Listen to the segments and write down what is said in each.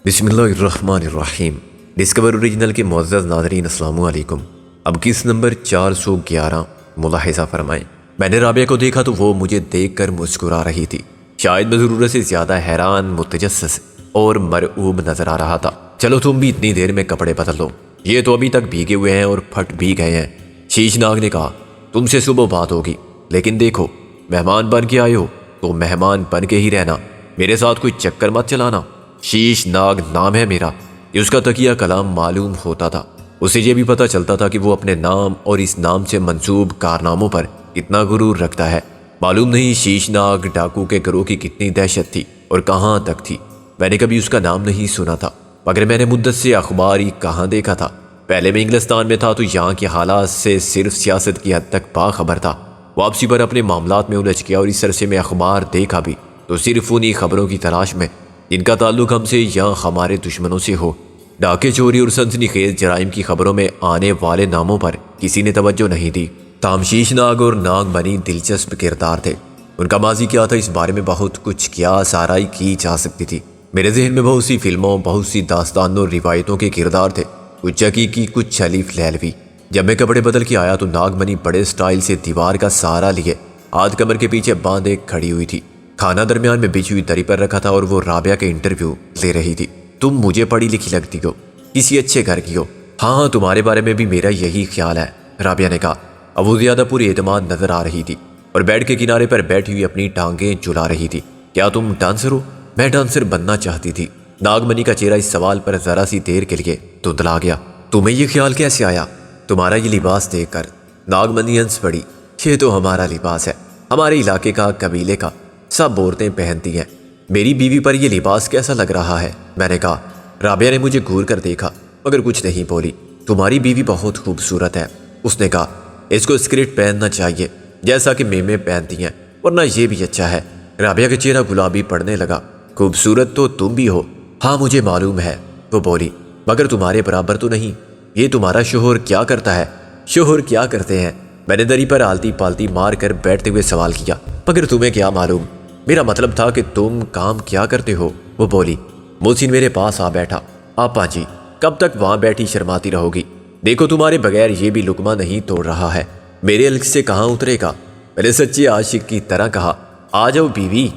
بسم اللہ الرحمن الرحیم۔ ڈسکور اوریجنل کے معزز ناظرین السلام علیکم۔ اب کس نمبر 411 ملاحظہ فرمائیں۔ میں نے رابعہ کو دیکھا تو وہ مجھے دیکھ کر مسکرا رہی تھی۔ شاید میں ضرورت سے زیادہ حیران، متجسس اور مرعوب نظر آ رہا تھا۔ چلو تم بھی اتنی دیر میں کپڑے بدل لو، یہ تو ابھی تک بھیگے ہوئے ہیں اور پھٹ بھی گئے ہیں۔ شیش ناگ نے کہا تم سے صبح بات ہوگی، لیکن دیکھو مہمان بن کے آئے ہو تو مہمان بن کے ہی رہنا، میرے ساتھ کوئی چکر مت چلانا۔ شیش ناگ نام ہے میرا، یہ اس کا تقیہ کلام معلوم ہوتا تھا۔ اسے یہ بھی پتہ چلتا تھا کہ وہ اپنے نام اور اس نام سے منسوب کارناموں پر کتنا غرور رکھتا ہے۔ معلوم نہیں شیش ناگ ڈاکو کے گروہ کی کتنی دہشت تھی اور کہاں تک تھی۔ میں نے کبھی اس کا نام نہیں سنا تھا، مگر میں نے مدت سے اخبار ہی کہاں دیکھا تھا۔ پہلے میں انگلستان میں تھا تو یہاں کے حالات سے صرف سیاست کی حد تک باخبر تھا۔ واپسی پر اپنے معاملات میں الجھ گیا اور اس عرصے میں اخبار دیکھا بھی تو صرف انہی خبروں کی تلاش میں جن کا تعلق ہم سے یا ہمارے دشمنوں سے ہو۔ ڈاکے، چوری اور سنسنی خیز جرائم کی خبروں میں آنے والے ناموں پر کسی نے توجہ نہیں دی۔ تاہم شیش ناگ اور ناگ منی دلچسپ کردار تھے۔ ان کا ماضی کیا تھا اس بارے میں بہت کچھ کیا سارائی کی جا سکتی تھی۔ میرے ذہن میں بہت سی فلموں، بہت سی داستانوں اور روایتوں کے کردار تھے، کچھ حقیقی کچھ چھلیف لیلوی۔ جب میں کپڑے بدل کے آیا تو ناگ منی بڑے سٹائل سے دیوار کا سہارا لیے ہاتھ کمر کے پیچھے باندھے کھڑی ہوئی تھی۔ کھانا درمیان میں بچھی ہوئی دری پر رکھا تھا اور وہ رابعہ کے انٹرویو لے رہی تھی۔ تم مجھے پڑھی لکھی لگتی ہو، کسی اچھے گھر کی ہو۔ ہاں تمہارے بارے میں بھی میرا یہی خیال ہے، رابعہ نے کہا۔ اب وہ زیادہ پوری اعتماد نظر آ رہی تھی اور بیڈ کے کنارے پر بیٹھی ہوئی اپنی ٹانگیں جلا رہی تھی۔ کیا تم ڈانسر ہو؟ میں ڈانسر بننا چاہتی تھی۔ ناگ منی کا چہرہ اس سوال پر ذرا سی دیر کے لیے دھندلا گیا۔ تمہیں یہ خیال کیسے آیا؟ تمہارا یہ لباس دیکھ کر۔ ناگ منی ہنس پڑی۔ یہ تو ہمارا لباس ہے، ہمارے علاقے کا، قبیلے کا، سب عورتیں پہنتی ہیں۔ میری بیوی پر یہ لباس کیسا لگ رہا ہے؟ میں نے کہا۔ رابعہ نے مجھے گھور کر دیکھا مگر کچھ نہیں بولی۔ تمہاری بیوی بہت خوبصورت ہے، اس نے کہا۔ اس کو اسکرٹ پہننا چاہیے جیسا کہ میمیں پہنتی ہیں، ورنہ یہ بھی اچھا ہے۔ رابعہ کا چہرہ گلابی پڑنے لگا۔ خوبصورت تو تم بھی ہو۔ ہاں مجھے معلوم ہے، وہ بولی، مگر تمہارے برابر تو نہیں۔ یہ تمہارا شوہر کیا کرتا ہے؟ شوہر کیا کرتے ہیں؟ میں نے دری پر آلتی پالتی مار کر بیٹھتے ہوئے سوال کیا۔ مگر تمہیں کیا معلوم؟ میرا مطلب تھا کہ تم کام کیا کرتے ہو، وہ بولی۔ محسن میرے پاس آ بیٹھا۔ آپا جی، کب تک وہاں بیٹھی شرماتی رہو گی؟ دیکھو تمہارے بغیر یہ بھی لقمہ نہیں توڑ رہا ہے، میرے حلق سے کہاں اترے گا؟ میں نے سچے عاشق کی طرح کہا۔ آ جاؤ بیوی۔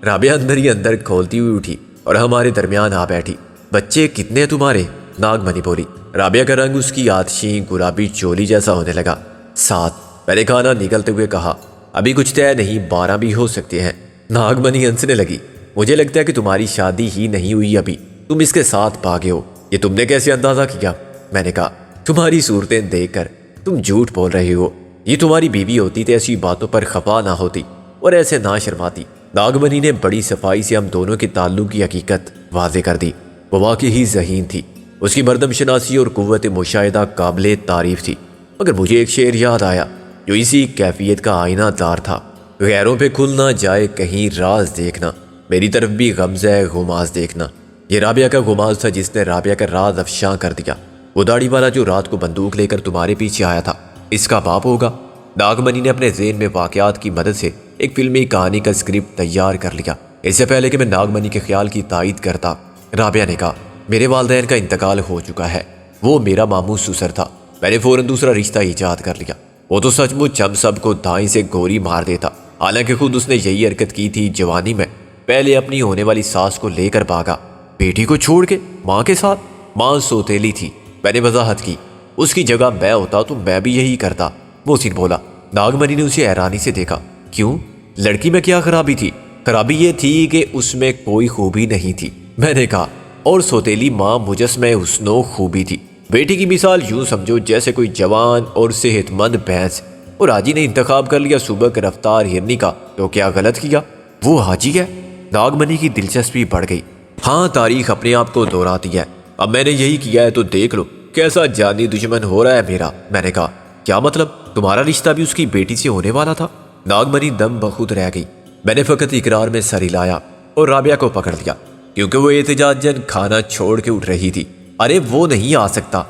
رابعہ اندر ہی اندر کھولتی ہوئی اٹھی اور ہمارے درمیان آ بیٹھی۔ بچے کتنے ہیں تمہارے؟ ناگ منی بولی۔ رابعہ کا رنگ اس کی آتشی گلابی چولی جیسا ہونے لگا۔ 7۔ میں نے کھانا نکلتے ہوئے کہا۔ ابھی کچھ طے نہیں، 12 بھی ہو سکتے ہیں۔ ناگ منی ہنسنے لگی۔ مجھے لگتا ہے کہ تمہاری شادی ہی نہیں ہوئی ابھی، تم اس کے ساتھ بھاگے ہو۔ یہ تم نے کیسے اندازہ کیا؟ میں نے کہا۔ تمہاری صورتیں دیکھ کر۔ تم جھوٹ بول رہے ہو، یہ تمہاری بیوی ہوتی تو ایسی باتوں پر خفا نہ ہوتی اور ایسے نہ شرماتی۔ ناگ منی نے بڑی صفائی سے ہم دونوں کے تعلق کی حقیقت واضح کر دی۔ وہ واقعی ذہین تھی، اس کی مردم شناسی اور قوت مشاہدہ قابل تعریف تھی۔ مگر مجھے ایک شعر یاد آیا جو اسی کیفیت کا آئینہ دار تھا۔ غیروں پہ کھل نہ جائے کہیں راز دیکھنا، میری طرف بھی غمزہ غماز دیکھنا۔ یہ رابعہ کا غماز تھا جس نے رابعہ کا راز افشاں کر دیا۔ وہ داڑھی والا جو رات کو بندوق لے کر تمہارے پیچھے آیا تھا، اس کا باپ ہوگا۔ ناگ منی نے اپنے ذہن میں واقعات کی مدد سے ایک فلمی کہانی کا اسکرپٹ تیار کر لیا۔ اس سے پہلے کہ میں ناگ منی کے خیال کی تائید کرتا، رابعہ نے کہا، میرے والدین کا انتقال ہو چکا ہے، وہ میرا ماموں سسر تھا۔ میں نے فوراً دوسرا رشتہ ایجاد کر لیا۔ وہ تو سچ مچ ہم سب کو دائیں سے گولی مار دیتا، حالانکہ خود اس نے یہی حرکت کی تھی جوانی میں۔ پہلے اپنی ہونے والی ساس کو لے کر بھاگا، بیٹی کو چھوڑ کے ماں کے ساتھ۔ ماں سوتیلی تھی، میں نے وضاحت کی۔ اس کی جگہ میں ہوتا تو میں بھی یہی کرتا، محسن بولا۔ ناگ منی نے اسے حیرانی سے دیکھا۔ کیوں؟ لڑکی میں کیا خرابی تھی؟ خرابی یہ تھی کہ اس میں کوئی خوبی نہیں تھی، میں نے کہا، اور سوتیلی ماں مجسمہ حسن و خوبی تھی۔ بیٹی کی مثال یوں سمجھو جیسے کوئی جوان اور صحت مند بھینس، اور حاجی نے انتخاب کر لیا صبح کی رفتار ہرنی کا، تو کیا غلط کیا؟ وہ حاجی ہے؟ ناگ منی کی دلچسپی بڑھ گئی۔ ہاں تاریخ اپنے آپ کو دہراتی ہے، اب میں نے یہی کیا ہے تو دیکھ لو کیسا جانی دشمن ہو رہا ہے میرا۔ میں نے کہا، کیا مطلب؟ تمہارا رشتہ بھی اس کی بیٹی سے ہونے والا تھا؟ ناگ منی دم بخود رہ گئی۔ میں نے فقط اقرار میں سر ہلایا اور رابعہ کو پکڑ لیا کیونکہ وہ احتجاجاً کھانا چھوڑ کے اٹھ رہی تھی۔ ارے وہ نہیں آ سکتا،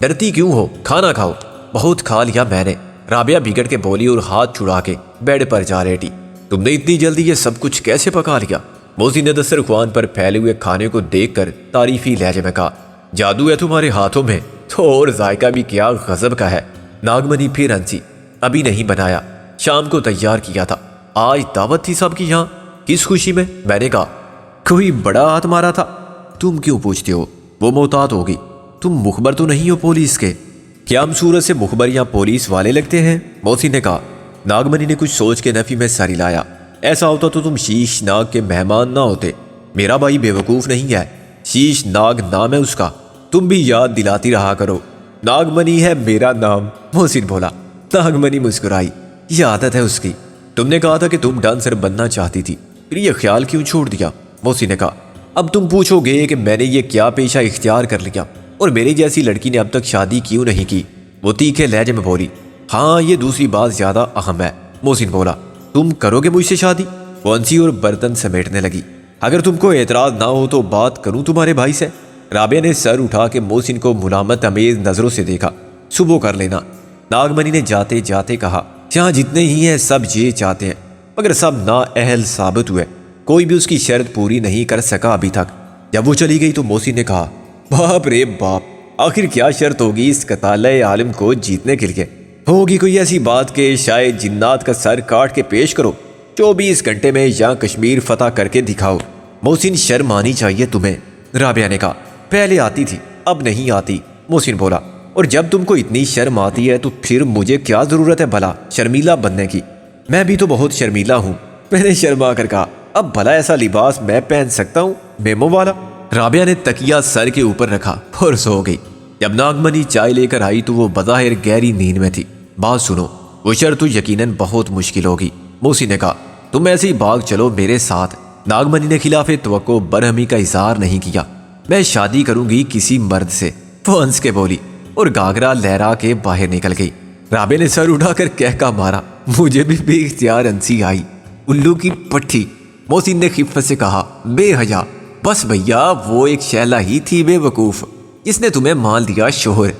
ڈرتی کیوں ہو؟ کھانا کھاؤ۔ بہت کھا لیا میں نے، رابعہ بگڑ کے بولی اور ہاتھ چھڑا کے بیڈ پر جا لیٹی۔ تم نے اتنی جلدی یہ سب کچھ کیسے پکا لیا؟ محسن نے دسترخوان پر پھیلے ہوئے کھانے کو دیکھ کر تعریفی لہجے میں کہا، جادو ہے تمہارے ہاتھوں میں تو اور ذائقہ بھی کیا غضب کا ہے۔ ناگمنی پھر ہنسی، ابھی نہیں بنایا، شام کو تیار کیا تھا، آج دعوت تھی سب کی یہاں، کس خوشی میں؟ میں نے کہا، کوئی بڑا ہاتھ مارا تھا؟ تم کیوں پوچھتے ہو؟ وہ محتاط ہوگی، تم مخبر تو نہیں ہو پولیس کے؟ کیا ہم صورت سے مخبر یا پولیس والے لگتے ہیں؟ محسن نے کہا۔ ناگمنی نے کچھ سوچ کے نفی میں سر ہلایا، ایسا ہوتا تو تم شیش ناگ کے مہمان نہ ہوتے۔ میرا بھائی بیوقوف نہیں ہے، شیش ناگ نام ہے اس کا، تم بھی یاد دلاتی رہا کرو۔ ناگمنی ہے میرا نام، محسن بولا۔ ناگمنی مسکرائی، یہ عادت ہے اس کی۔ تم نے کہا تھا کہ تم ڈانسر بننا چاہتی تھی، پھر یہ خیال کیوں چھوڑ دیا؟ محسن نے کہا، اب تم پوچھو گے کہ میں نے یہ کیا پیشہ اختیار کر لیا اور میری جیسی لڑکی نے اب تک شادی کیوں نہیں کی؟ وہ تیکھے لہجے میں بولی۔ ہاں یہ دوسری بات زیادہ اہم ہے، محسن بولا۔ تم کرو گے مجھ سے شادی؟ وہ ہنسی اور برتن سمیٹنے لگی۔ اگر تم کو اعتراض نہ ہو تو بات کروں تمہارے بھائی سے؟ رابعہ نے سر اٹھا کے محسن کو ملامت امیز نظروں سے دیکھا۔ صبح کر لینا، ناگمنی نے جاتے جاتے کہا۔ جہاں جتنے ہی ہیں سب یہ چاہتے ہیں، مگر سب نااہل ثابت ہوئے، کوئی بھی اس کی شرط پوری نہیں کر سکا ابھی تک۔ جب وہ چلی گئی تو محسن نے کہا، باپ رے باپ، آخر کیا شرط ہوگی اس قتالہ عالم کو جیتنے کے لیے؟ ہوگی کوئی ایسی بات کہ شاید جنات کا سر کاٹ کے پیش کرو، 24 گھنٹے میں یا کشمیر فتح کر کے دکھاؤ۔ محسن شرم آنی چاہیے تمہیں، رابعہ نے کہا۔ پہلے آتی تھی، اب نہیں آتی، محسن بولا۔ اور جب تم کو اتنی شرم آتی ہے تو پھر مجھے کیا ضرورت ہے بھلا شرمیلا بننے کی؟ میں بھی تو بہت شرمیلا ہوں، میں نے شرما کر کہا۔ اب بھلا ایسا لباس میں پہن سکتا ہوں میمو والا؟ رابعہ نے تکیہ سر کے اوپر رکھا اور سو گئی۔ جب ناگمنی چائے لے کر آئی تو وہ بظاہر گہری نیند میں تھی۔ بات سنو، وہ شرط تو یقیناً بہت مشکل ہوگی، محسن نے کہا۔ تم ایسے ہی بھاگ چلو میرے ساتھ۔ ناگمنی نے خلاف توقع برہمی کا اظہار نہیں کیا۔ میں شادی کروں گی کسی مرد سے، وہ ہنس کے بولی اور گھاگرا لہرا کے باہر نکل گئی۔ رابعہ نے سر اٹھا کر کہکا مارا، مجھے بھی بے اختیار ہنسی آئی۔ الو کی پٹھی، محسن نے خفت سے کہا، بے حیا۔ بس بھیا، وہ ایک شیلا ہی تھی بے وقوف، جس نے تمہیں مال دیا شوہر۔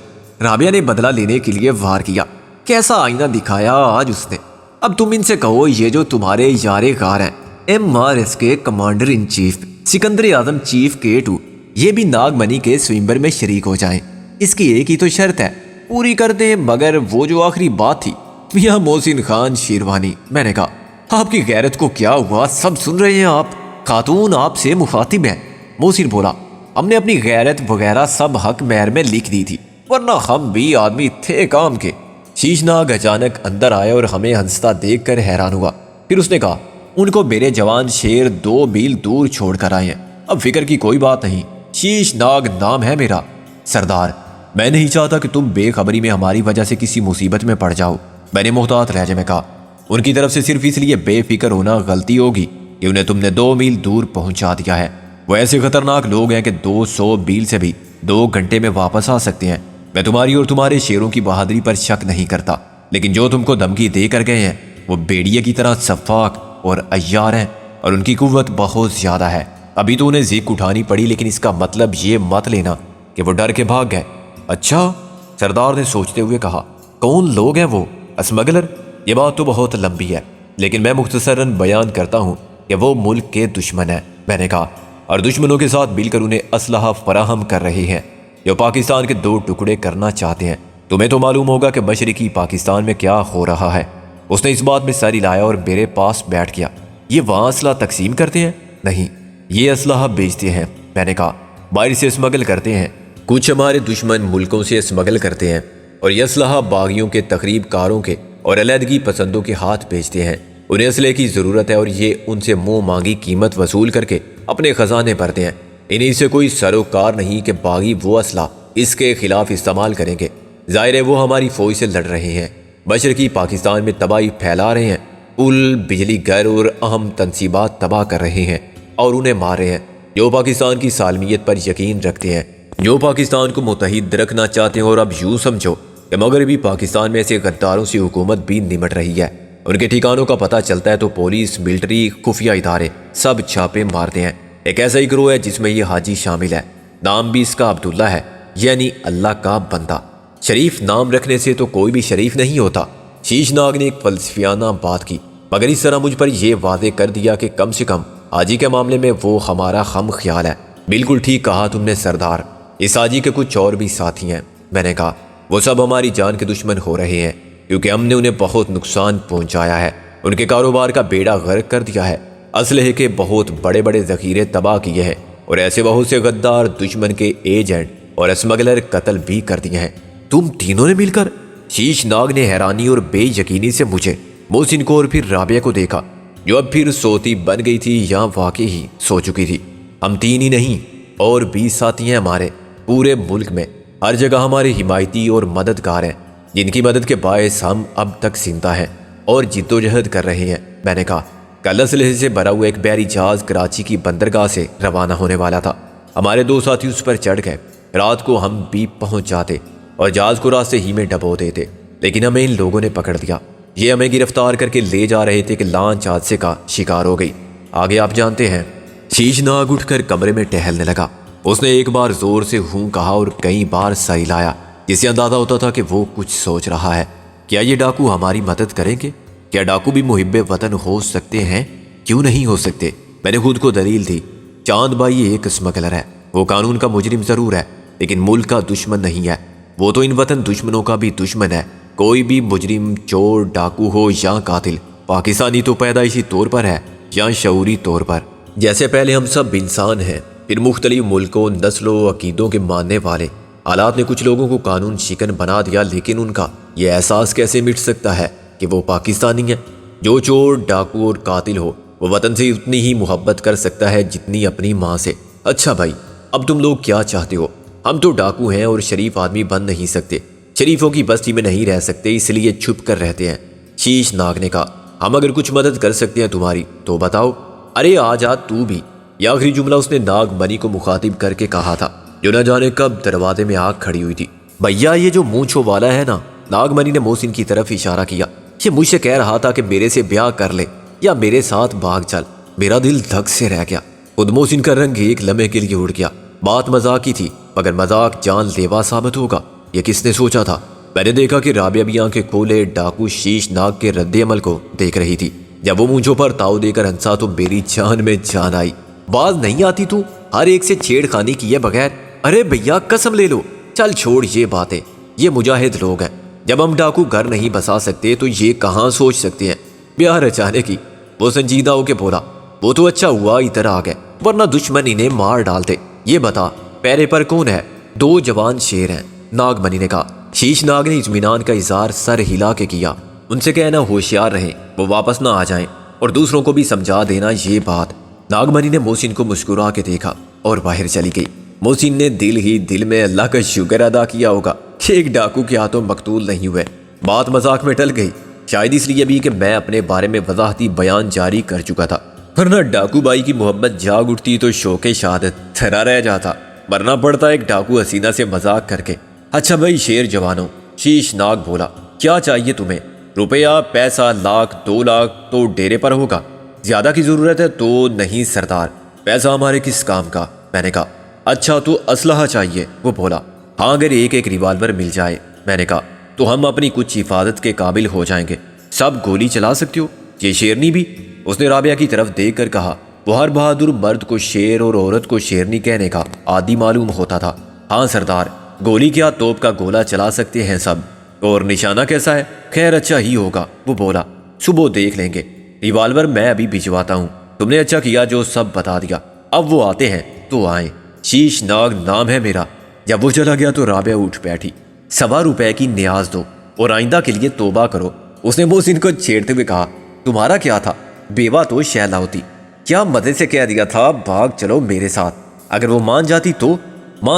رابعہ نے بدلہ لینے کے لیے وار کیا۔ کیسا آئینہ دکھایا آج اس نے۔ اب تم ان سے کہو یہ جو تمہارے یار غار ہیں، MRS کے commander in chief, Sikandar Azam chief K2، یہ بھی ناگمنی کے سوئمبر میں شریک ہو جائیں۔ اس کی ایک ہی تو شرط ہے، پوری کر دیں، مگر وہ جو آخری بات تھی۔ میاں محسن خان شیروانی، میں نے کہا، آپ کی غیرت کو کیا ہوا؟ سب سن رہے ہیں آپ، خاتون آپ سے مخاطب ہے۔ محسن بولا، ہم نے اپنی غیرت وغیرہ سب حق مہر میں لکھ دی تھی، ورنہ ہم بھی آدمی تھے کام کے۔ شیش ناگ اچانک اندر آیا اور ہمیں ہنستا دیکھ کر حیران ہوا۔ پھر اس نے کہا، ان کو میرے جوان شیر 2 میل دور چھوڑ کر آئے ہیں، اب فکر کی کوئی بات نہیں، شیش ناگ نام ہے میرا۔ سردار، میں نہیں چاہتا کہ تم بے خبری میں ہماری وجہ سے کسی مصیبت میں پڑ جاؤ، میں نے محتاط لہجے میں کہا۔ ان کی طرف سے صرف اس لیے بے فکر ہونا غلطی ہوگی کہ انہیں تم نے 2 میل دور پہنچا دیا ہے۔ وہ ایسے خطرناک لوگ ہیں کہ 200 میل سے بھی 2 گھنٹے میں واپس آ سکتے ہیں۔ میں تمہاری اور تمہارے شیروں کی بہادری پر شک نہیں کرتا، لیکن جو تم کو دھمکی دے کر گئے ہیں وہ بیڑیے کی طرح سفاک اور عیار ہیں، اور ان کی قوت بہت زیادہ ہے۔ ابھی تو انہیں زیک اٹھانی پڑی، لیکن اس کا مطلب یہ مت لینا کہ وہ ڈر کے بھاگ گئے۔ اچھا، سردار نے سوچتے ہوئے کہا، کون لوگ ہیں وہ؟ اسمگلر؟ یہ بات تو بہت لمبی ہے، لیکن میں مختصراً بیان کرتا ہوں کہ وہ ملک کے دشمن ہیں، میں نے کہا، اور دشمنوں کے ساتھ مل کر انہیں اسلحہ فراہم کر رہے ہیں، جو پاکستان کے 2 ٹکڑے کرنا چاہتے ہیں۔ تمہیں تو معلوم ہوگا کہ مشرقی پاکستان میں کیا ہو رہا ہے۔ اس نے اس بات میں سر ہلایا اور میرے پاس بیٹھ گیا۔ یہ وہاں اسلحہ تقسیم کرتے ہیں؟ نہیں، یہ اسلحہ بیچتے ہیں، میں نے کہا، باہر سے اسمگل کرتے ہیں۔ کچھ ہمارے دشمن ملکوں سے اسمگل کرتے ہیں اور یہ اسلحہ باغیوں کے، تخریب کاروں کے اور علیحدگی پسندوں کے ہاتھ بیچتے ہیں۔ انہیں اسلحے کی ضرورت ہے اور یہ ان سے منہ مانگی قیمت وصول کر کے اپنے خزانے بھرتے ہیں۔ انہیں سے کوئی سروکار نہیں کہ باغی وہ اسلحہ اس کے خلاف استعمال کریں گے۔ ظاہر ہے وہ ہماری فوج سے لڑ رہے ہیں، مشرقی پاکستان میں تباہی پھیلا رہے ہیں، پل، بجلی گھر اور اہم تنصیبات تباہ کر رہے ہیں اور انہیں مار رہے ہیں جو پاکستان کی سالمیت پر یقین رکھتے ہیں، جو پاکستان کو متحد رکھنا چاہتے ہیں۔ اور اب یوں سمجھو کہ مغربی پاکستان میں ایسے غداروں سے حکومت بھی نمٹ رہی ہے۔ ان کے ٹھکانوں کا پتہ چلتا ہے تو پولیس، ملٹری، خفیہ ادارے سب چھاپے مارتے ہیں۔ ایک ایسا ہی گروہ ہے جس میں یہ حاجی شامل ہے، نام بھی اس کا عبداللہ ہے، یعنی اللہ کا بندہ۔ شریف نام رکھنے سے تو کوئی بھی شریف نہیں ہوتا۔ شیش ناگ نے ایک فلسفیانہ بات کی، مگر اس طرح مجھ پر یہ واضح کر دیا کہ کم سے کم حاجی کے معاملے میں وہ ہمارا خم خیال ہے۔ بالکل ٹھیک کہا تم نے سردار، اس حاجی کے کچھ اور بھی ساتھی ہیں۔ میں نے کہا وہ سب ہماری جان کے دشمن ہو رہے ہیں، کیونکہ ہم نے انہیں بہت نقصان پہنچایا ہے، ان کے کاروبار کا بیڑا غرق کر دیا ہے، اسلحے کے بہت بڑے بڑے ذخیرے تباہ کیے ہیں، اور ایسے بہت سے غدار دشمن کے ایجنٹ اور اسمگلر قتل بھی کر دیے ہیں۔ تم تینوں نے مل کر؟ شیش ناگ نے حیرانی اور بے یقینی سے مجھے، محسن کو اور پھر رابعہ کو دیکھا، جو اب پھر سوتی بن گئی تھی یا واقعی ہی سو چکی تھی۔ ہم تین ہی نہیں، اور بھی ساتھی ہیں ہمارے، پورے ملک میں ہر جگہ ہمارے حمایتی اور مددگار ہیں، جن کی مدد کے باعث ہم اب تک زندہ ہیں اور جد و جہد کر رہے ہیں۔ میں نے کہا کل اسلحے سے بھرا ہوا ایک بحری جہاز کراچی کی بندرگاہ سے روانہ ہونے والا تھا۔ ہمارے دو ساتھی اس پر چڑھ گئے، رات کو ہم بھی پہنچ جاتے اور جہاز کو راستے ہی میں ڈبو دیتے، لیکن ہمیں ان لوگوں نے پکڑ دیا۔ یہ ہمیں گرفتار کر کے لے جا رہے تھے کہ لانچ حادثے کا شکار ہو گئی۔ آگے آپ جانتے ہیں۔ شیش ناگ اٹھ کر کمرے میں ٹہلنے لگا۔ اس نے ایک بار زور سے ہوں کہا اور کئی بار سر ہلایا، جس سے اندازہ ہوتا تھا کہ وہ کچھ سوچ رہا ہے۔ کیا یہ ڈاکو ہماری مدد کریں گے؟ کیا ڈاکو بھی محب وطن ہو سکتے ہیں؟ کیوں نہیں ہو سکتے؟ میں نے خود کو دلیل دی۔ چاند بھائی ایک اسمگلر ہے، وہ قانون کا مجرم ضرور ہے، لیکن ملک کا دشمن نہیں ہے۔ وہ تو ان وطن دشمنوں کا بھی دشمن ہے۔ کوئی بھی مجرم، چور، ڈاکو ہو یا قاتل، پاکستانی تو پیدائشی طور پر ہے یا شعوری طور پر۔ جیسے پہلے ہم سب انسان ہیں، پھر مختلف ملکوں، نسلوں، عقیدوں کے ماننے والے۔ حالات نے کچھ لوگوں کو قانون شکن بنا دیا، لیکن ان کا یہ احساس کیسے مٹ سکتا ہے کہ وہ پاکستانی ہیں؟ جو چور، ڈاکو اور قاتل ہو، وہ وطن سے اتنی ہی محبت کر سکتا ہے جتنی اپنی ماں سے۔ اچھا بھائی، اب تم لوگ کیا چاہتے ہو؟ ہم تو ڈاکو ہیں اور شریف آدمی بن نہیں سکتے، شریفوں کی بستی میں نہیں رہ سکتے، اس لیے چھپ کر رہتے ہیں۔ شیش ناگ نے کہا ہم اگر کچھ مدد کر سکتے ہیں تمہاری تو بتاؤ۔ ارے آ جا تو بھی۔ یہ آخری جملہ اس نے ناگ منی کو مخاطب کر کے کہا تھا، جو نہ جانے کب دروازے میں آگ کھڑی ہوئی تھی۔ بھیا یہ جو مونچھوں والا ہے نا، ناگ منی نے محسن کی طرف اشارہ کیا، یہ مجھ سے کہہ رہا تھا کہ میرے سے بیاہ کر لے یا میرے ساتھ بھاگ چل۔ میرا دل دھک سے رہ گیا۔ خود محسن کا رنگ ایک لمحے کے لیے اڑ گیا۔ بات مذاق کی تھی، مگر مذاق جان لیوا ثابت ہوگا، یہ کس نے سوچا تھا؟ میں نے دیکھا کہ رابعہ بھی آنکھیں کھولے ڈاکو شیش ناگ کے رد عمل کو دیکھ رہی تھی۔ جب وہ مونچھوں پر تاؤ دے کر ہنسا تو میری جان میں جان آئی۔ باز نہیں آتی تو ہر ایک سے چھیڑ خانی کیے بغیر؟ ارے بھیا قسم لے لو۔ چل چھوڑ یہ باتیں، یہ مجاہد لوگ ہیں۔ جب ہم ڈاکو گھر نہیں بسا سکتے تو یہ کہاں سوچ سکتے ہیں بیاہ رچانے کی؟ وہ سنجیدہ ہو کے بولا، وہ تو اچھا ہوا ادھر آ گئے، ورنہ دشمن انہیں مار ڈالتے۔ یہ بتا پیرے پر کون ہے؟ دو جوان شیر ہیں، ناگ منی نے کہا۔ شیش ناگ نے اطمینان کا اظہار سر ہلا کے کیا۔ ان سے کہنا ہوشیار رہیں، وہ واپس نہ آ جائیں، اور دوسروں کو بھی سمجھا دینا یہ بات۔ ناگ منی نے محسن کو مسکرا کے دیکھا اور باہر چلی گئی۔ محسن نے دل ہی دل میں اللہ کا شکر ادا کیا ہوگا کہ ایک ڈاکو کے ہاتھوں مقتول نہیں ہوئے۔ بات مذاق میں ٹل گئی، شاید اس لیے بھی کہ میں اپنے بارے میں وضاحتی بیان جاری کر چکا تھا، ورنہ ڈاکو بائی کی محبت جاگ اٹھتی تو شوق شہادت تھرا رہ جاتا، مرنا پڑتا ایک ڈاکو حسینہ سے مذاق کر کے۔ اچھا بھائی شیر جوانوں، شیش ناگ بولا، کیا چاہیے تمہیں؟ روپیہ، پیسہ، لاکھ، 2 لاکھ تو ڈیرے پر ہوگا؟ زیادہ کی ضرورت ہے تو نہیں سردار، پیسہ ہمارے کس کام کا؟ میں نے کہا اچھا تو اسلحہ چاہیے؟ وہ بولا ہاں اگر ایک ایک ریوالور مل جائے۔ میں نے کہا تو ہم اپنی کچھ حفاظت کے قابل ہو جائیں گے، سب گولی چلا سکتے ہو؟ یہ شیرنی بھی؟ اس نے رابعہ کی طرف دیکھ کر کہا۔ وہ ہر بہادر مرد کو شیر اور عورت کو شیرنی کہنے کا عادی معلوم ہوتا تھا۔ ہاں سردار، گولی کیا توپ کا گولا چلا سکتے ہیں سب۔ اور نشانہ کیسا ہے؟ خیر اچھا ہی ہوگا، وہ بولا، صبح دیکھ لیں گے، ریوالور میں ابھی بھجواتا ہوں۔ تم نے اچھا کیا جو سب بتا دیا، اب وہ آتے ہیں تو آئیں۔ شیش ناگ نام ہے میرا۔ جب وہ چلا گیا تو رابعہ اٹھ بیٹھی۔ 1.25 روپے کی نیاز دو اور آئندہ کے لیے توبہ کرو، اس نے محسن کو چھیڑتے ہوئے کہا۔ تمہارا کیا تھا؟ بیوہ تو شیلا ہوتی، کیا مزے سے کہہ دیا تھا بھاگ چلو میرے ساتھ۔ اگر وہ مان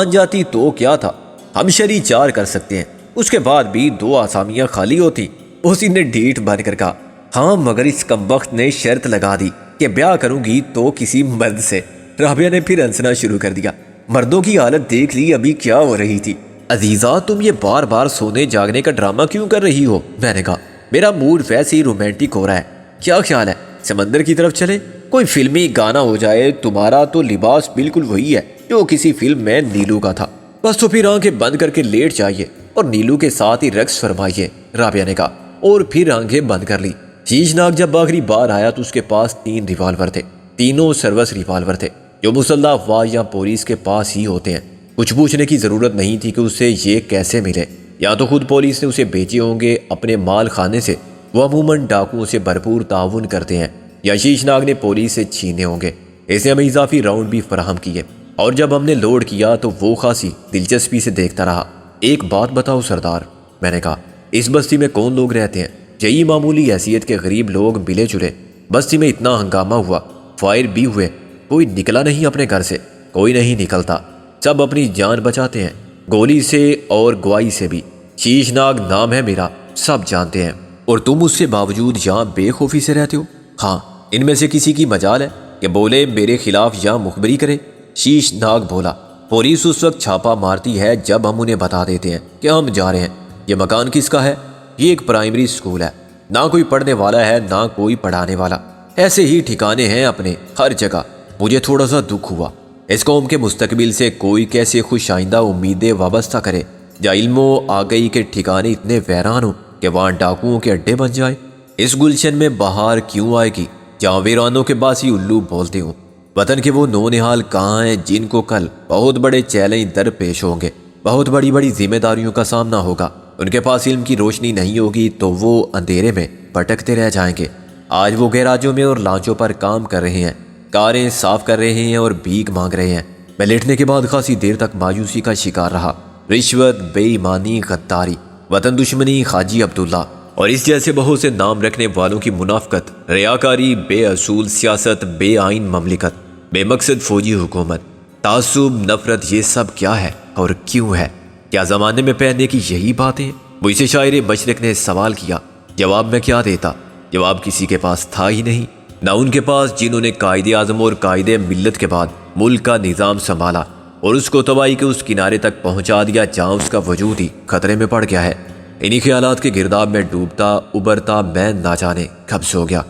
جاتی تو کیا تھا، ہم شری 4 کر سکتے ہیں، اس کے بعد بھی 2 آسامیاں خالی ہوتی۔ اسی نے ڈھیٹ بن کر کہا ہاں مگر اس کمبخت نے شرط لگا دی کہ بیاہ کروں گی تو کسی مرد سے۔ رابعہ نے پھر ہنسنا شروع کر دیا۔ مردوں کی حالت دیکھ لی ابھی کیا ہو رہی تھی۔ عزیزہ تم یہ بار بار سونے جاگنے کا ڈرامہ کیوں کر رہی ہو؟ میں نے کہا میرا موڈ ویسے ہی رومانٹک ہو رہا ہے، کیا خیال ہے سمندر کی طرف چلے، کوئی فلمی گانا ہو جائے؟ تمہارا تو لباس بالکل وہی ہے جو کسی فلم میں نیلو کا تھا، بس تو پھر آنکھیں بند کر کے لیٹ جائیے اور نیلو کے ساتھ ہی رقص فرمائیے، رابعہ نے کہا، اور پھر آنکھیں بند کر لی۔ شیش ناگ جب آخری بار آیا تو اس کے پاس 3 ریوالور تھے۔ تینوں سروس ریوالور تھے جو مسلح افواج یا پولیس کے پاس ہی ہوتے ہیں۔ کچھ پوچھنے کی ضرورت نہیں تھی کہ اسے یہ کیسے ملے، یا تو خود پولیس نے اسے بیچے ہوں گے اپنے مال خانے سے، وہ عموماً ڈاکوؤں سے بھرپور تعاون کرتے ہیں، یا شیشناگ نے پولیس سے چھینے ہوں گے۔ اس نے ہمیں اضافی راؤنڈ بھی فراہم کیے، اور جب ہم نے لوڈ کیا تو وہ خاصی دلچسپی سے دیکھتا رہا۔ ایک بات بتاؤ سردار، میں نے کہا، اس بستی میں کون لوگ رہتے ہیں؟ یہی معمولی حیثیت کے غریب لوگ ملے جلے۔ بستی میں اتنا ہنگامہ ہوا، فائر بھی ہوئے، کوئی نکلا نہیں اپنے گھر سے، کوئی نہیں نکلتا، سب اپنی جان بچاتے ہیں، گولی سے اور گوائی سے بھی۔ شیشناگ نام ہے میرا، سب جانتے ہیں، اور تم اس کے باوجود یہاں بے خوفی سے رہتے ہو؟ ہاں، ان میں سے کسی کی مجال ہے کہ بولے میرے خلاف یہاں مخبری کرے؟ شیشناگ بولا، پولیس اس وقت چھاپا مارتی ہے جب ہم انہیں بتا دیتے ہیں کہ ہم جا رہے ہیں۔ یہ مکان کس کا ہے؟ یہ ایک پرائمری اسکول ہے، نہ کوئی پڑھنے والا ہے نہ کوئی پڑھانے والا، ایسے ہی ٹھکانے ہیں اپنے ہر جگہ۔ مجھے تھوڑا سا دکھ ہوا، اس قوم کے مستقبل سے کوئی کیسے خوش آئندہ امیدیں وابستہ کرے، جہاں علم و آگئی کے ٹھکانے اتنے ویران ہوں کہ وہاں ڈاکوؤں کے اڈے بن جائے۔ اس گلشن میں بہار کیوں آئے گی جہاں ویرانوں کے باسی الو بولتے ہوں؟ وطن کے وہ نونہال کہاں ہیں جن کو کل بہت بڑے چیلنج در پیش ہوں گے، بہت بڑی بڑی ذمہ داریوں کا سامنا ہوگا؟ ان کے پاس علم کی روشنی نہیں ہوگی تو وہ اندھیرے میں بھٹکتے رہ جائیں گے۔ آج وہ گیراجوں میں اور لانچوں پر کام کر رہے ہیں، کاریں صاف کر رہے ہیں اور بھیک مانگ رہے ہیں۔ میں لیٹنے کے بعد خاصی دیر تک مایوسی کا شکار رہا۔ رشوت، بے ایمانی، غداری، وطن دشمنی، حاجی عبداللہ اور اس جیسے بہت سے نام رکھنے والوں کی منافقت، ریاکاری، بے اصول سیاست، بے آئین مملکت، بے مقصد فوجی حکومت، تعصب، نفرت، یہ سب کیا ہے اور کیوں ہے؟ کیا زمانے میں پہننے کی یہی باتیں؟ مجھ سے شاعر مشرق نے سوال کیا۔ جواب میں کیا دیتا؟ جواب کسی کے پاس تھا ہی نہیں، نہ ان کے پاس جنہوں نے قائد اعظم اور قائد ملت کے بعد ملک کا نظام سنبھالا اور اس کو تباہی کے اس کنارے تک پہنچا دیا جہاں اس کا وجود ہی خطرے میں پڑ گیا ہے۔ انہی خیالات کے گرداب میں ڈوبتا ابھرتا میں نہ جانے کب سو گیا۔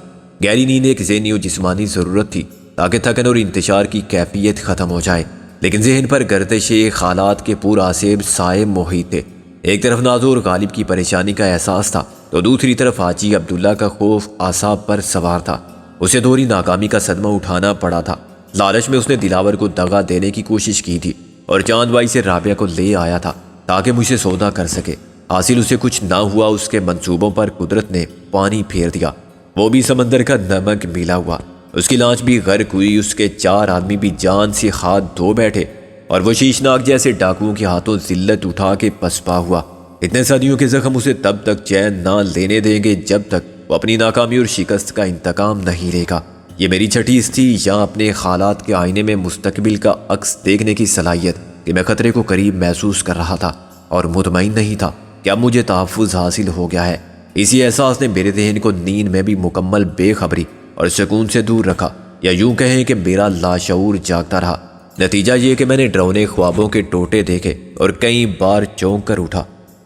گہری نیند ایک ذہنی و جسمانی ضرورت تھی تاکہ تھکن اور انتشار کی کیفیت ختم ہو جائے، لیکن ذہن پر گردش خالات کے پور آسیب سائے محیط تھے۔ ایک طرف نازور غالب کی پریشانی کا احساس تھا تو دوسری طرف حاجی عبداللہ کا خوف اعصاب پر سوار تھا۔ اسے دوہری ناکامی کا صدمہ اٹھانا پڑا تھا۔ لالچ میں اس نے دلاور کو دغا دینے کی کوشش کی تھی اور چاند بائی سے رابعہ کو لے آیا تھا تاکہ مجھ سے سودا کر سکے۔ حاصل اسے کچھ نہ ہوا، اس کے منصوبوں پر قدرت نے پانی پھیر دیا، وہ بھی سمندر کا نمک ملا ہوا۔ اس کی لانچ بھی غرق ہوئی، اس کے 4 آدمی بھی جان سے ہاتھ دھو بیٹھے اور وہ شیشناگ جیسے ڈاکوؤں کے ہاتھوں ذلت اٹھا کے پسپا ہوا۔ اتنے صدیوں کے زخم اسے تب تک چین نہ لینے دیں گے جب تک وہ اپنی ناکامی اور شکست کا انتقام نہیں لے گا۔ یہ میری چھٹیز تھی، یا اپنے حالات کے آئینے میں مستقبل کا عکس دیکھنے کی صلاحیت کہ میں خطرے کو قریب محسوس کر رہا تھا اور مطمئن نہیں تھا کہ اب مجھے تحفظ حاصل ہو گیا ہے۔ اسی احساس نے میرے ذہن کو نیند میں بھی مکمل بے خبری اور سکون سے دور رکھا، یا یوں کہیں کہ میرا لاشعور جاگتا رہا۔ نتیجہ یہ کہ میں نے ڈراؤنے خوابوں کے ٹوٹے دیکھے اور کئی بار چونک کر اٹھا۔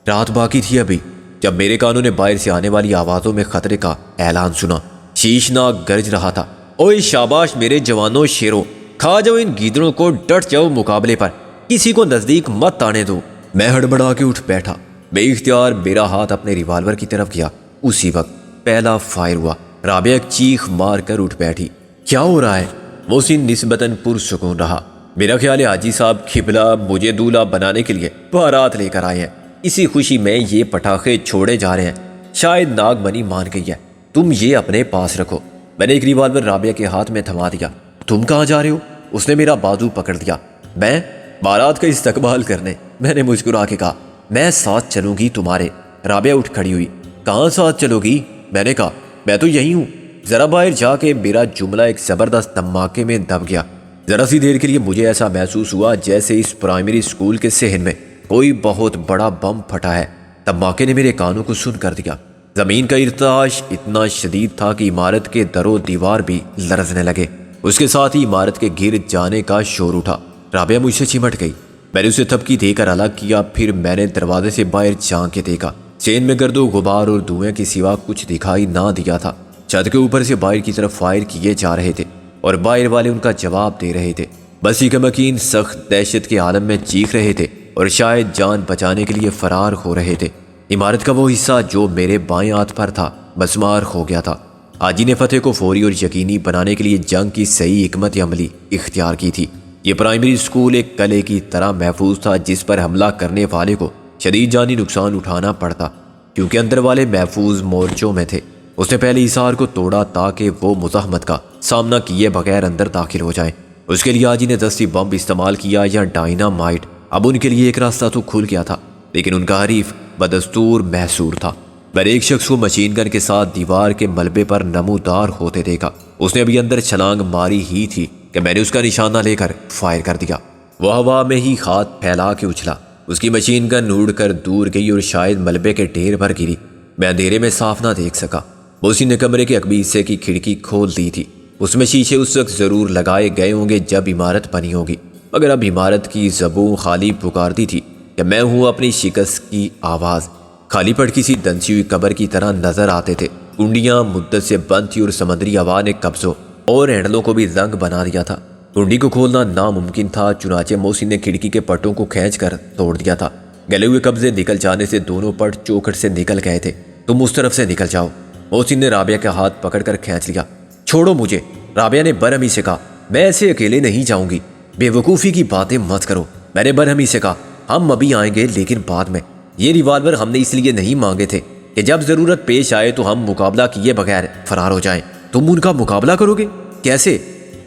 رات باقی تھی ابھی جب میرے کانوں نے باہر سے آنے والی آوازوں میں خطرے کا اعلان سنا۔ شیشناگ گرج رہا تھا، اوئے شاباش میرے جوانوں، شیروں، کھا جاؤ ان گیدڑوں کو، ڈٹ جاؤ مقابلے پر، کسی کو نزدیک مت آنے دو۔ میں ہڑبڑا کے اٹھ بیٹھا، بے اختیار میرا ہاتھ اپنے ریوالور کی طرف گیا۔ اسی وقت پہلا فائر ہوا۔ رابعہ ایک چیخ مار کر اٹھ بیٹھی۔ کیا ہو رہا ہے؟ محسن نسبتاً پرسکون رہا۔ میرا خیال ہے حاجی صاحب قبلہ مجھے دولہا بنانے کے لیے بارات لے کر آئے ہیں، اسی خوشی میں یہ پٹاخے چھوڑے جا رہے ہیں۔ شاید ناگ منی مان گئی ہے، تم یہ اپنے پاس رکھو۔ میں نے ایک ریوالور رابعہ کے ہاتھ میں تھما دیا۔ تم کہاں جا رہے ہو؟ اس نے میرا بازو پکڑ دیا۔ میں بارات کا استقبال کرنے، میں نے مسکرا کے کہا۔ میں ساتھ چلوں گی تمہارے۔ رابعہ اٹھ کھڑی ہوئی۔ کہاں ساتھ چلو گی؟ میں نے کہا، میں تو یہی ہوں۔ ذرا باہر جا کے میرا جملہ ایک زبردست دھماکے میں دب گیا۔ ذرا سی دیر کے لیے مجھے ایسا محسوس ہوا جیسے اس پرائمری اسکول کے صحن میں کوئی بہت بڑا بم پھٹا ہے۔ دھماکے نے میرے کانوں کو سن کر دیا۔ زمین کا ارتعاش اتنا شدید تھا کہ عمارت کے در و دیوار بھی لرزنے لگے۔ اس کے ساتھ ہی عمارت کے گر جانے کا شور اٹھا۔ رابعہ مجھ سے چمٹ گئی۔ میں نے اسے تھپکی دے کر الگ کیا، پھر میں نے دروازے سے باہر جھانک کے دیکھا۔ چین میں گرد و غبار اور دھوئیں کے سوا کچھ دکھائی نہ دیا تھا۔ چھت کے اوپر سے باہر کی طرف فائر کیے جا رہے تھے اور باہر والے ان کا جواب دے رہے تھے۔ بستی کے مکین سخت دہشت کے عالم میں چیخ رہے تھے اور شاید جان بچانے کے لیے فرار ہو رہے تھے۔ عمارت کا وہ حصہ جو میرے بائیں ہاتھ پر تھا مسمار ہو گیا تھا۔ حاجی نے فتح کو فوری اور یقینی بنانے کے لیے جنگ کی صحیح حکمت عملی اختیار کی تھی۔ یہ پرائمری اسکول ایک قلعے کی طرح محفوظ تھا جس پر حملہ کرنے والے کو شدید جانی نقصان اٹھانا پڑتا، کیونکہ اندر والے محفوظ مورچوں میں تھے۔ اس نے پہلے حصار کو توڑا تاکہ وہ مزاحمت کا سامنا کیے بغیر اندر داخل ہو جائیں۔ اس کے لیے حاجی نے دستی بم استعمال کیا یا ڈائنامائٹ۔ اب ان کے لیے ایک راستہ تو کھل گیا تھا، لیکن ان کا حریف بدستور محصور تھا۔ میں نے ایک شخص کو مشین گن کے ساتھ دیوار کے ملبے پر نمودار ہوتے دیکھا۔ اس نے ابھی اندر چھلانگ ماری ہی تھی کہ میں نے اس کا نشانہ لے کر فائر کر دیا۔ وہ ہوا میں ہی ہاتھ پھیلا کے اچھلا۔ اس کی مشین گن اڑ کر دور گئی اور شاید ملبے کے ڈھیر پر گری۔ میں اندھیرے میں صاف نہ دیکھ سکا۔ اسی نے کمرے کے عقبی حصے کی کھڑکی کھول دی تھی۔ اس میں شیشے اس وقت ضرور لگائے گئے ہوں گے جب عمارت بنی ہوگی، مگر اب عمارت کی زبوں خالی پکارتی تھی کہ میں ہوں اپنی شکست کی آواز۔ خالی پڑ کسی دنسی ہوئی قبر کی طرح نظر آتے تھے۔ کنڈیاں مدت سے بند تھی اور سمندری ہوا نے قبضوں اور ہینڈلوں کو بھی زنگ بنا دیا تھا۔ کنڈی کو کھولنا ناممکن تھا، چنانچہ محسن نے کھڑکی کے پٹوں کو کھینچ کر توڑ دیا تھا۔ گلے ہوئے قبضے نکل جانے سے دونوں پٹ چوکھٹ سے نکل گئے تھے۔ تم اس طرف سے نکل جاؤ۔ محسن نے رابعہ کا ہاتھ پکڑ کر کھینچ لیا۔ چھوڑو مجھے، رابعہ نے برہمی سے کہا۔ میں ایسے اکیلے نہیں جاؤں گی، بے وقوفی کی باتیں مت کرو۔ میں نے برہمی سے کہا، ہم ابھی آئیں گے لیکن بعد میں۔ یہ ریوالور ہم نے اس لیے نہیں مانگے تھے کہ جب ضرورت پیش آئے تو ہم مقابلہ کیے بغیر فرار ہو جائیں۔ تم ان کا مقابلہ کرو گے؟ کیسے؟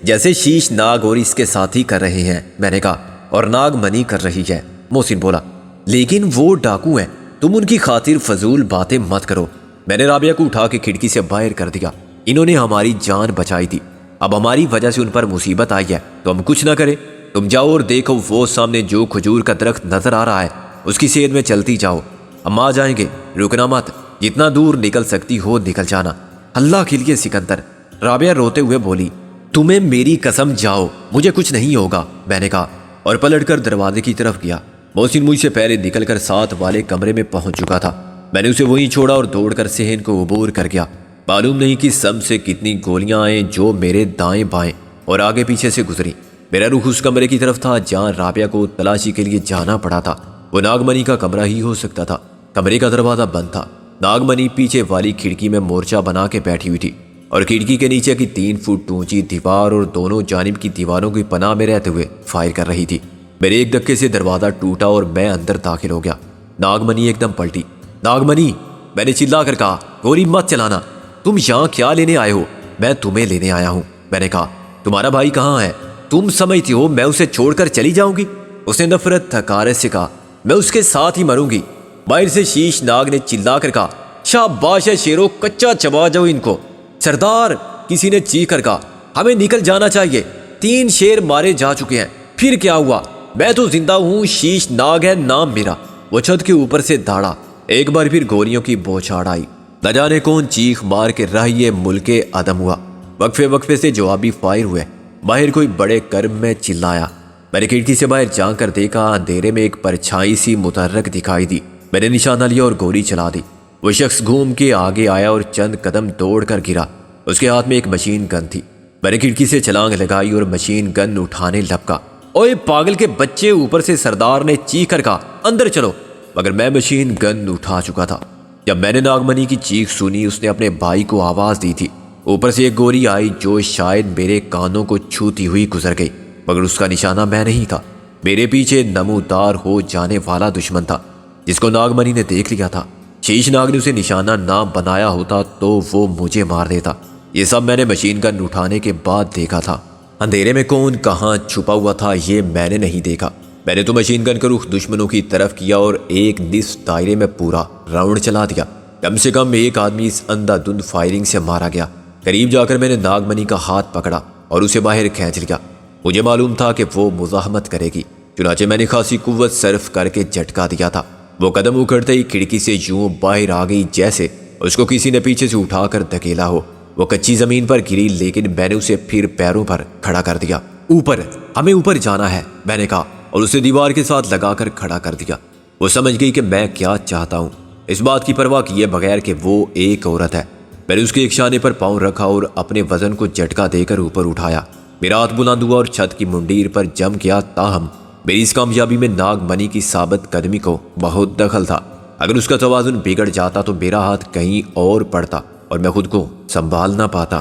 جیسے شیش ناگ اور اس کے ساتھی کر رہے ہیں، میں نے کہا، اور ناگ منی کر رہی ہے۔ محسن بولا، لیکن وہ ڈاکو ہیں، تم ان کی خاطر فضول باتیں مت کرو۔ میں نے رابعہ کو اٹھا کے کھڑکی سے باہر کر دیا۔ انہوں نے ہماری جان بچائی تھی، اب ہماری وجہ سے ان پر مصیبت آئی ہے تو ہم کچھ نہ کریں۔ تم جاؤ اور دیکھو وہ سامنے جو کھجور کا درخت نظر آ رہا ہے، اس کی سیر میں چلتی جاؤ۔ ہم آ جائیں گے، رکنا مت، جتنا دور نکل سکتی ہو نکل جانا۔ اللہ کے لیے سکندر، رابعہ روتے ہوئے بولی، تمہیں میری قسم جاؤ، مجھے کچھ نہیں ہوگا، میں نے کہا، اور پلٹ کر دروازے کی طرف گیا۔ محسن مجھ سے پہلے نکل کر ساتھ والے کمرے میں پہنچ چکا تھا۔ میں نے اسے وہیں چھوڑا اور دوڑ کر صحن کو عبور کر گیا۔ معلوم نہیں کہ سم سے کتنی گولیاں آئیں جو میرے دائیں بائیں اور آگے پیچھے سے گزری۔ میرا رخ اس کمرے کی طرف تھا جہاں رابعہ کو تلاشی کے لیے جانا پڑا تھا۔ وہ ناگمنی کا کمرہ ہی ہو سکتا تھا۔ کمرے کا دروازہ بند تھا۔ ناگمنی پیچھے والی کھڑکی میں مورچہ بنا کے بیٹھی ہوئی تھی اور کھڑکی کے نیچے کی 3 فٹ اونچی دیوار اور دونوں جانب کی دیواروں کی پناہ میں رہتے ہوئے فائر کر رہی تھی۔ میرے ایک دھکے سے دروازہ ٹوٹا اور میں اندر داخل ہو گیا۔ ناگمنی ایک دم پلٹی۔ ناگمنی، میں نے چلا کر کہا، گولی مت چلانا۔ تم یہاں کیا لینے آئے ہو؟ میں تمہیں لینے آیا ہوں، میں نے کہا۔ تمہارا بھائی کہاں ہے؟ تم سمجھتی ہو میں اسے چھوڑ کر چلی جاؤں گی؟ اس نے نفرت تھکارے سے کہا، میں اس کے ساتھ ہی مروں گی۔ باہر سے شیش ناگ نے چلا کر کہا، شاباش ہے شیرو، کچا چبا جاؤ ان کو۔ سردار، کسی نے چیخ کر کہا، ہمیں نکل جانا چاہیے، 3 شیر مارے جا چکے ہیں۔ پھر کیا ہوا؟ میں تو زندہ ہوں، شیش ناگ ہے نام میرا۔ وہ چھت کے اوپر سے دھاڑا۔ ایک بار پھر گولیوں کی بوچھاڑ آئی۔ نہ جانے کون چیخ مار کے رہیے ملک عدم ہوا۔ وقفے وقفے سے جوابی فائر ہوئے۔ باہر کوئی بڑے کرم میں چلایا۔ میں نے کھڑکی سے باہر جھانک کر دیکھا، اندھیرے میں ایک پرچھائی سی متحرک دکھائی دی۔ میں نے نشانہ لیا اور گولی چلا دی۔ وہ شخص گھوم کے آگے آیا اور چند قدم دوڑ کر گرا۔ اس کے ہاتھ میں ایک مشین گن تھی۔ میں نے کھڑکی سے چھلانگ لگائی اور مشین گن اٹھانے لپکا۔ اوئے پاگل کے بچے، اوپر سے سردار نے چیخ کر کہا، اندر چلو، مگر میں مشین گن اٹھا چکا تھا۔ جب میں نے ناگمنی کی چیخ سنی، اس نے اپنے بھائی کو آواز دی تھی۔ اوپر سے ایک گولی آئی جو شاید میرے کانوں کو چھوتی ہوئی گزر گئی، مگر اس کا نشانہ میں نہیں تھا۔ میرے پیچھے نمودار ہو جانے والا دشمن تھا جس کو ناگمنی نے دیکھ لیا تھا۔ شیش ناگ نے اسے نشانہ نہ بنایا ہوتا تو وہ مجھے مار دیتا۔ یہ سب میں نے مشین گن اٹھانے کے بعد دیکھا تھا۔ اندھیرے میں کون کہاں چھپا ہوا تھا یہ میں نے نہیں دیکھا۔ میں نے تو مشین گن کا رخ دشمنوں کی طرف کیا اور ایک نصف دائرے میں پورا راؤنڈ چلا دیا۔ کم سے کم ایک آدمی اس اندھا دھند فائرنگ سے مارا گیا۔ قریب جا کر میں نے ناگمنی کا ہاتھ پکڑا اور اسے باہر کھینچ لیا۔ مجھے معلوم تھا کہ وہ مزاحمت کرے گی، چنانچہ میں نے خاصی قوت صرف کر کے جھٹکا دیا تھا۔ وہ قدم اکھڑتے ہی کھڑکی سے یوں باہر آ گئی جیسے اس کو کسی نے پیچھے سے اٹھا کر دھکیلا ہو۔ وہ کچی زمین پر گری، لیکن میں نے اسے پھر پیروں پر کھڑا کر دیا۔ اوپر، ہمیں اوپر جانا ہے، میں نے کہا اور اسے دیوار کے ساتھ لگا کر کھڑا کر دیا۔ وہ سمجھ گئی کہ میں کیا چاہتا ہوں، اس بات کی پرواہ کیے بغیر کہ وہ ایک عورت ہے۔ میں نے اس کے ایک شانے پر پاؤں رکھا اور اپنے وزن کو جھٹکا دے کر اوپر اٹھایا۔ میرا ہاتھ بلند ہوا اور چھت کی منڈیر پر جم گیا، تاہم میری اس کامیابی میں ناگمنی کی ثابت قدمی کو بہت دخل تھا۔ اگر اس کا توازن بگڑ جاتا تو میرا ہاتھ کہیں اور پڑتا اور میں خود کو سنبھال نہ پاتا۔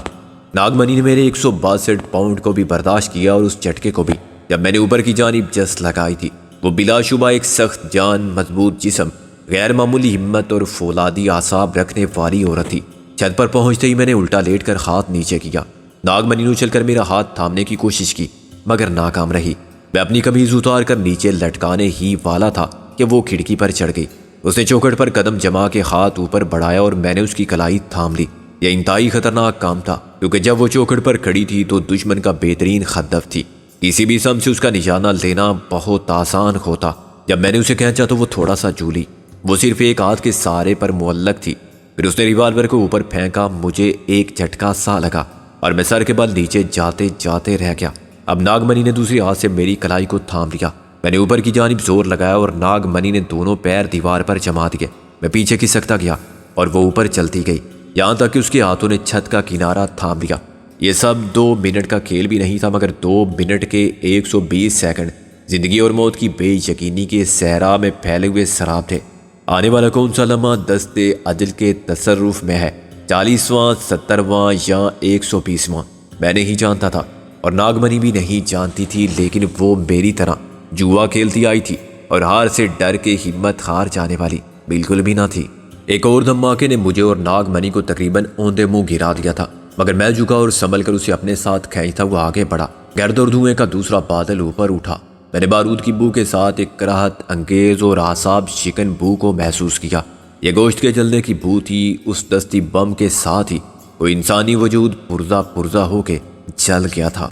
ناگمنی نے میرے 162 پاؤنڈ کو بھی برداشت کیا اور اس جھٹکے کو بھی جب میں نے اوپر کی جانب جس لگائی تھی۔ وہ بلا شبہ ایک سخت جان، مضبوط جسم، غیر معمولی ہمت اور فولادی اعصاب رکھنے والی عورت تھی۔ چھت پر پہنچتے ہی میں نے الٹا لیٹ کر ہاتھ نیچے کیا۔ ناگمنی نے اچھل کر میرا ہاتھ تھامنے کی کوشش کی مگر ناکام رہی۔ میں اپنی قمیض اتار کر نیچے لٹکانے ہی والا تھا کہ وہ کھڑکی پر چڑھ گئی۔ اس نے چوکھٹ پر قدم جما کے ہاتھ اوپر بڑھایا اور میں نے اس کی کلائی تھام لی۔ یہ انتہائی خطرناک کام تھا کیونکہ جب وہ چوکھٹ پر کھڑی تھی تو دشمن کا بہترین خدف تھی۔ کسی بھی سم سے اس کا نشانہ لینا بہت آسان ہوتا۔ جب میں نے اسے کھینچا تو وہ تھوڑا سا جھولی۔ وہ صرف ایک ہاتھ کے سہارے پر معلق تھی۔ پھر اس نے ریوالور کو اوپر پھینکا۔ مجھے ایک جھٹکا سا لگا اور میں سر کے بل نیچے جاتے جاتے رہ گیا۔ اب ناگمنی نے دوسری ہاتھ سے میری کلائی کو تھام لیا۔ میں نے اوپر کی جانب زور لگایا اور ناگمنی نے دونوں پیر دیوار پر جما دیے۔ میں پیچھے کھسکتا گیا اور وہ اوپر چلتی گئی یہاں تک کہ اس کے ہاتھوں نے چھت کا کنارہ تھام لیا۔ یہ سب 2 منٹ کا کھیل بھی نہیں تھا مگر 2 منٹ کے 120 سیکنڈ زندگی اور موت کی بے یقینی کے صحرا میں پھیلے ہوئے سراب تھے۔ آنے والا کون سا لمحہ دست عدل کے تصرف میں ہے، 40واں، 70واں یا 120واں، میں نہیں جانتا تھا اور ناگمنی بھی نہیں جانتی تھی، لیکن وہ میری طرح جوا کھیلتی آئی تھی اور ہار سے ڈر کے ہمت ہار جانے والی بالکل بھی نہ تھی۔ ایک اور دھماکے نے مجھے اور ناگمنی کو تقریباً اوندے منہ گرا دیا تھا مگر میں جھکا اور سنبھل کر اسے اپنے ساتھ کھینچتا ہوا آگے بڑھا۔ گرد اور دھوئیں کا دوسرا بادل اوپر اٹھا۔ میں نے بارود کی بو کے ساتھ ایک کراہت انگیز اور اعصاب شکن بو کو محسوس کیا۔ یہ گوشت کے جلنے کی بو تھی۔ اس دستی بم کے ساتھ ہی کوئی انسانی وجود پرزہ پرزہ ہو کے جل گیا تھا۔